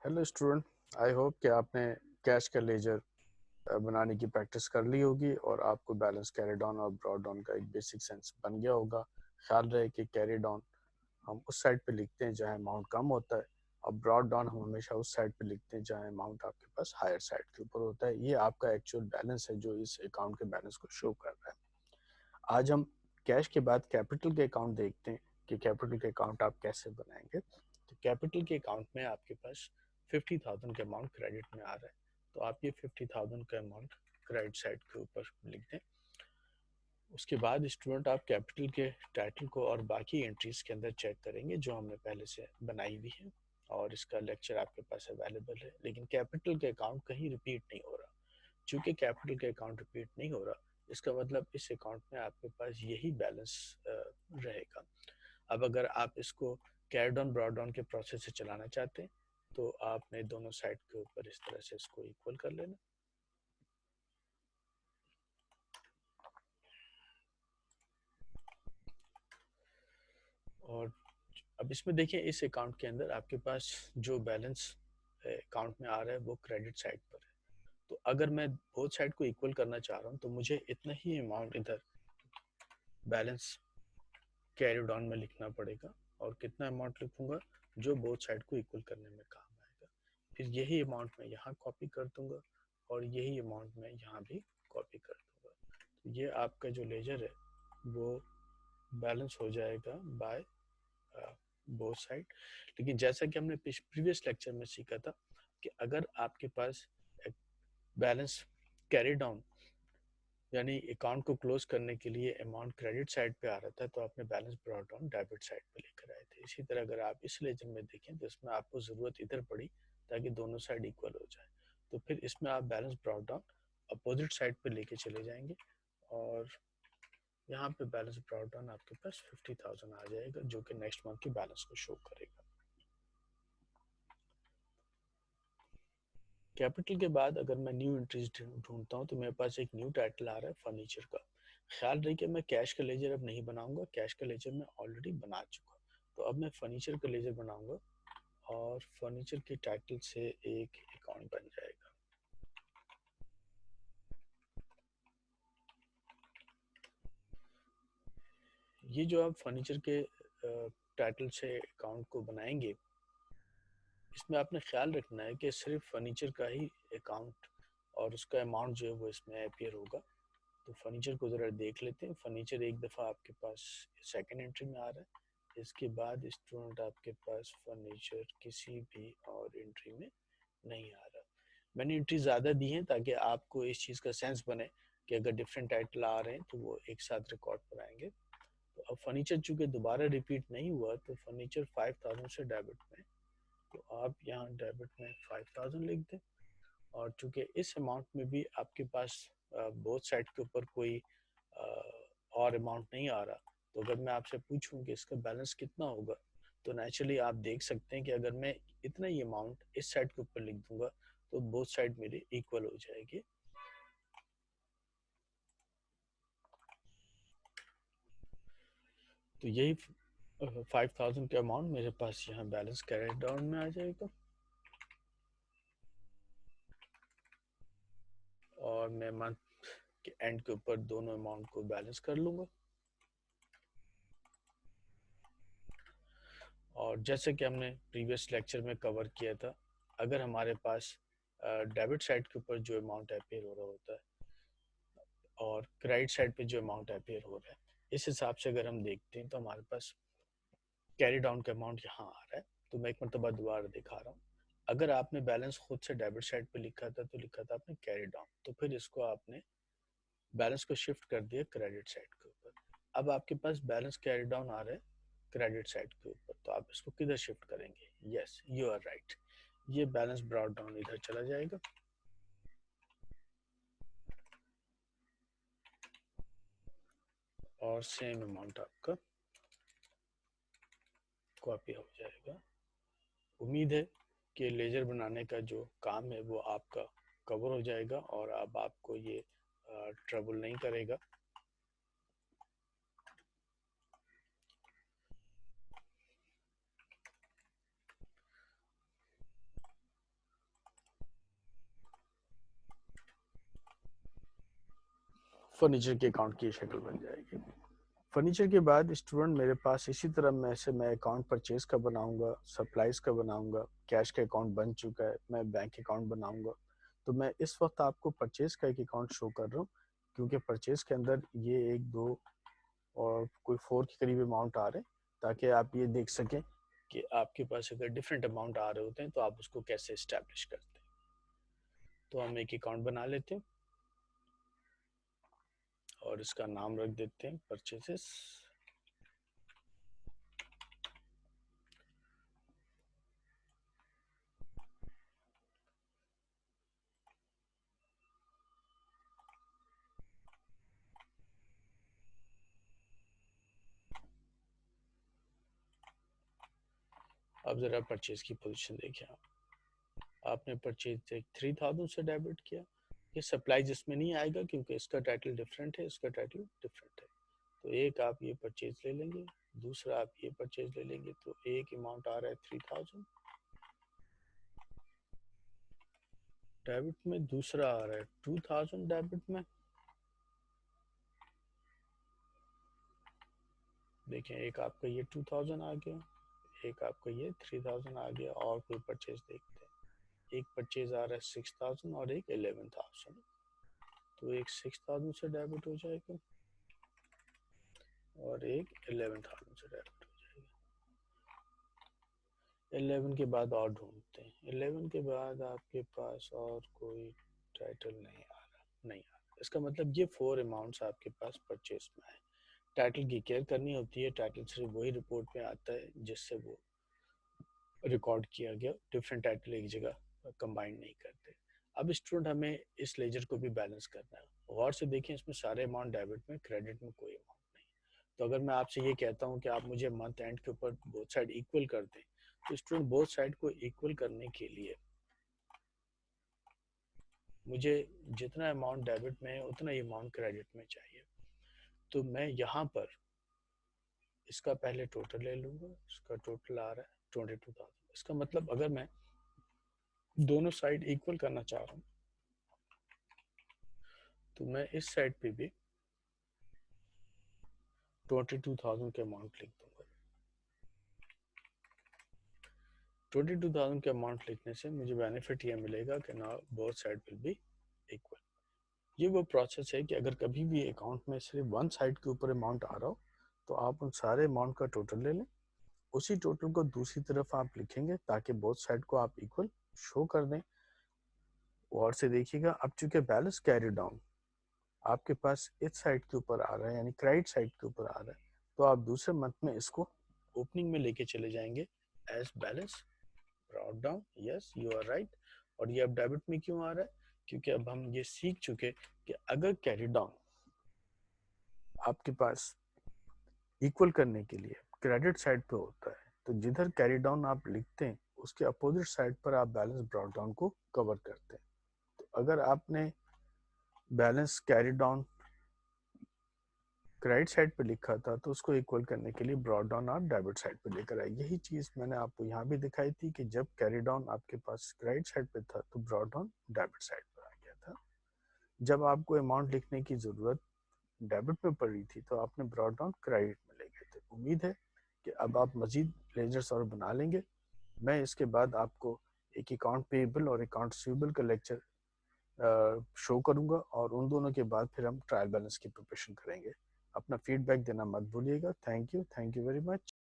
Hello student. I hope कि आपने cash का लेजर बनाने की प्रैक्टिस कर ली होगी और आपको बैलेंस कैरी डाउन और ब्रॉड डाउन का एक बेसिक सेंस बन गया होगा। ख्याल रहे कि कैरी डाउन हम उस साइड पे लिखते हैं जहां अमाउंट कम होता है और ब्रॉड डाउन हम हमेशा उस साइड पे लिखते हैं जहां अमाउंट आपके पास हायर साइड के ऊपर होता है। ये आपका एक्चुअल बैलेंस है जो इस अकाउंट के बैलेंस को शो कर रहा है। आज हम कैश के बाद कैपिटल के अकाउंट देखते हैं कि कैपिटल के अकाउंट आप कैसे बनाएंगे। तो कैपिटल के अकाउंट में आपके पास 50,000 का अमाउंट क्रेडिट में आ रहा है, तो आप ये 50,000 का अमाउंट क्रेडिट साइड के ऊपर लिख दें। उसके बाद स्टूडेंट आप कैपिटल के टाइटल को और बाकी एंट्रीज के अंदर चेक करेंगे जो हमने पहले से बनाई हुई है, और इसका लेक्चर आपके पास अवेलेबल है। लेकिन कैपिटल के अकाउंट कहीं रिपीट नहीं हो रहा। चूंकि कैपिटल के अकाउंट रिपीट नहीं हो रहा, इसका मतलब इस अकाउंट में आपके पास यही बैलेंस रहेगा। अब अगर आप इसको कैरी डाउन ब्रॉड डाउन के प्रोसेस से चलाना चाहते हैं तो आपने दोनों साइड के ऊपर इस तरह से इसको इक्वल कर लेना। और अब इसमें देखिए, इस अकाउंट के अंदर आपके पास जो बैलेंस अकाउंट में आ रहा है वो क्रेडिट साइड पर है। तो अगर मैं बोथ साइड को इक्वल करना चाह रहा हूँ तो मुझे इतना ही अमाउंट इधर बैलेंस कैरी डाउन में लिखना पड़ेगा। और कितना अमाउंट लिखूंगा जो बोथ साइड को इक्वल करने में काम आएगा। फिर यही अमाउंट मैं यहाँ कॉपी कर दूंगा और यही अमाउंट मैं यहाँ भी कॉपी कर दूंगा। तो ये आपका जो लेजर है वो बैलेंस हो जाएगा बाय बोथ साइड। लेकिन जैसा कि हमने प्रीवियस लेक्चर में सीखा था कि अगर आपके पास बैलेंस कैरी डाउन यानी अकाउंट को क्लोज करने के लिए अमाउंट क्रेडिट साइड पे आ रहा था तो आपने balance brought down debit side पे लेकर आए थे। इसी तरह अगर आप इस लेजर में देखें तो इसमें आपको ज़रूरत इधर पड़ी ताकि दोनों साइड इक्वल हो जाए। तो फिर इसमें आप balance brought down opposite side पे लेके चले जाएंगे और यहाँ पे बैलेंस ब्रॉट डाउन आपके पास 50,000 आ जाएगा जो कि नेक्स्ट मंथ के बैलेंस को शो करेगा। कैपिटल के बाद अगर मैं न्यू एंट्रीज ढूंढता हूँ तो मेरे पास एक न्यू टाइटल आ रहा है फर्नीचर का। ख्याल रही कि मैं कैश का लेजर अब नहीं बनाऊंगा, कैश का लेजर मैं ऑलरेडी बना चुका। तो अब मैं फर्नीचर का लेजर बनाऊंगा और फर्नीचर के टाइटल से एक अकाउंट बन जाएगा। ये जो आप फर्नीचर के टाइटल से अकाउंट को बनाएंगे, इसमें आपने ख्याल रखना है कि सिर्फ फर्नीचर का ही अकाउंट और उसका अमाउंट जो है वो इसमें अपियर होगा। तो फर्नीचर को ज़रा देख लेते हैं। फर्नीचर एक दफ़ा आपके पास सेकंड एंट्री में आ रहा है। इसके बाद स्टूडेंट आपके पास फर्नीचर किसी भी और एंट्री में नहीं आ रहा। मैंने एंट्री ज़्यादा दी हैं ताकि आपको इस चीज़ का सेंस बने कि अगर डिफरेंट टाइटल आ रहे हैं तो वो एक साथ रिकॉर्ड पर आएंगे। तो अब फर्नीचर चूँकि दोबारा रिपीट नहीं हुआ तो फर्नीचर 5,000 से डेबिट में, तो आप यहाँ डेबिट में 5,000 लिख दें। और चूंकि इस अमाउंट में भी आपके पास बोथ साइड के ऊपर कोई और अमाउंट नहीं आ रहा, तो अगर मैं आपसे पूछूं कि इसका बैलेंस कितना होगा तो नेचुरली आप देख सकते हैं कि अगर मैं इतना ही अमाउंट इस साइड के ऊपर लिख दूंगा तो बोथ साइड मेरी इक्वल हो जाएगी। तो यही 5,000 का अमाउंट मेरे पास यहाँ बैलेंस कैरी डाउन में आ जाएगा और मैं मंथ के एंड के ऊपर दोनों अमाउंट को बैलेंस कर लूँगा। और जैसे कि हमने प्रीवियस लेक्चर में कवर किया था, अगर हमारे पास डेबिट साइड के ऊपर जो अमाउंट अपेयर हो रहा होता है और क्रेडिट साइड पे जो अमाउंट अपेयर हो रहा है, इस हिसाब से अगर हम देखते हैं तो हमारे पास कैरी डाउन का अमाउंट यहाँ आ रहा है। तो मैं एक मरतबा दोबारा दिखा रहा हूँ। अगर आपने बैलेंस खुद से डेबिट साइड पे लिखा था तो लिखा था आपने कैरी डाउन, तो फिर इसको आपने बैलेंस को शिफ्ट कर दिया क्रेडिट साइड के ऊपर। अब आपके पास बैलेंस कैरी डाउन आ रहा है क्रेडिट साइड के ऊपर, तो आप इसको किधर शिफ्ट करेंगे? यस, यू आर राइट, ये बैलेंस ब्रॉट डाउन इधर चला जाएगा और सेम अमाउंट आपका कॉपी हो जाएगा। उम्मीद है कि लेजर बनाने का जो काम है वो आपका कवर हो जाएगा और अब आपको ये ट्रबल नहीं करेगा। फर्नीचर के अकाउंट की शक्ल बन जाएगी। फर्नीचर के बाद स्टूडेंट मेरे पास इसी तरह मैं अकाउंट परचेज का बनाऊंगा, सप्लाईज का बनाऊंगा, कैश का अकाउंट बन चुका है, मैं बैंक अकाउंट बनाऊंगा। तो मैं इस वक्त आपको परचेज का एक अकाउंट शो कर रहा हूँ, क्योंकि परचेज के अंदर ये 1 2 और कोई 4 के करीब अमाउंट आ रहे हैं, ताकि आप ये देख सकें कि आपके पास अगर डिफरेंट अमाउंट आ रहे होते हैं तो आप उसको कैसे इस्टेब्लिश करते हैं। तो हम एक अकाउंट बना लेते हैं और इसका नाम रख देते हैं परचेजेस। अब जरा परचेज की पोजीशन देखें। आपने परचेज 3000 से डेबिट किया। ये सप्लाई जिसमें नहीं आएगा क्योंकि इसका टाइटल डिफरेंट है, इसका टाइटल डिफरेंट है। तो एक आप ये परचेज ले लेंगे, दूसरा आप ये परचेज ले लेंगे, तो एक अमाउंट आ रहा है 3000 डेबिट में, दूसरा आ रहा है 2000 डेबिट में। देखें, एक आपका ये 2000 आ गया, एक आपका ये 3000 आ गया। और कोई परचेज देखते हैं। एक परचेज आ रहा है 6000 और एक 11000। तो एक 6000 से डेबिट हो जाएगा और एक 11000 से डेबिट हो जाएगा। 11 के बाद और ढूंढते हैं। 11 के बाद आपके पास और कोई टाइटल नहीं आ रहा, नहीं आ रहा। इसका मतलब ये 4 अमाउंट्स आपके पास परचेज में आए। टाइटल की केयर करनी होती है। टाइटल सिर्फ वही रिपोर्ट में आता है जिससे वो रिकॉर्ड किया गया। डिफरेंट टाइटल एक जगह कंबाइन नहीं करते। अब स्टूडेंट हमें इस लेजर को भी बैलेंस करना है। गौर से देखें, इसमें सारे अमाउंट डेबिट में, क्रेडिट में कोई अमाउंट नहीं। तो अगर मैं आपसे ये कहता हूँ कि आप मुझे मंथ एंड के ऊपर बोथ साइड इक्वल कर दें, तो स्टूडेंट बोथ साइड को इक्वल करने के लिए मुझे जितना अमाउंट डेबिट में है उतना ही अमाउंट क्रेडिट में चाहिए। तो मैं यहाँ पर इसका पहले टोटल ले लूँगा। इसका टोटल आ रहा है 22,000। इसका मतलब अगर मैं दोनों साइड इक्वल करना चाह रहा हूँ तो मैं इस साइड पे भी 22,000 के अमाउंट लिख दूंगा। 22,000 के अमाउंट लिखने से मुझे बेनिफिट ये मिलेगा कि ना both side will be equal. ये वो प्रोसेस है कि अगर कभी भी अकाउंट में सिर्फ वन साइड के ऊपर अमाउंट आ रहा हो तो आप उन सारे अमाउंट का टोटल ले लें, उसी टोटल को दूसरी तरफ आप लिखेंगे ताकि बोथ साइड को आप इक्वल शो कर दें। और से देखिएगा, अब चूंकि बैलेंस कैरी डाउन आपके पास इस साइड के ऊपर आ रहा है, यानी क्रेडिट साइड के ऊपर आ रहा है, तो आप दूसरे मंथ में इसको ओपनिंग में लेके चले जाएंगे as balance brought down. Yes, you are right. और ये अब डेबिट में क्यों आ रहा है? क्योंकि अब हम ये सीख चुके कि अगर कैरी डाउन आपके पास इक्वल करने के लिए क्रेडिट साइड पे होता है, तो जिधर कैरी डाउन आप लिखते हैं उसके अपोजिट साइड पर आप बैलेंस ब्रॉट डाउन को कवर करते हैं। तो अगर आपने balance carry down credit side पे लिखा था तो उसको इक्वल करने के लिए ब्रॉट डाउन आप डेबिट साइड पे लेकर आए। यही चीज़ मैंने आपको यहाँ भी दिखाई थी कि जब कैरी डाउन आपके पास क्रेडिट साइड पे था तो ब्रॉट डाउन डेबिट साइड पर आ गया था। जब आपको अमाउंट लिखने की ज़रूरत डेबिट में पड़ रही थी तो आपने ब्रॉट डाउन क्रेडिट में ले गए थे। उम्मीद है कि अब आप मज़ीद लेजर्स और बना लेंगे। मैं इसके बाद आपको एक अकाउंट पेएबल और अकाउंट रिसीवेबल का लेक्चर शो करूंगा और उन दोनों के बाद फिर हम ट्रायल बैलेंस की प्रिपरेशन करेंगे। अपना फीडबैक देना मत भूलिएगा। Thank you very much.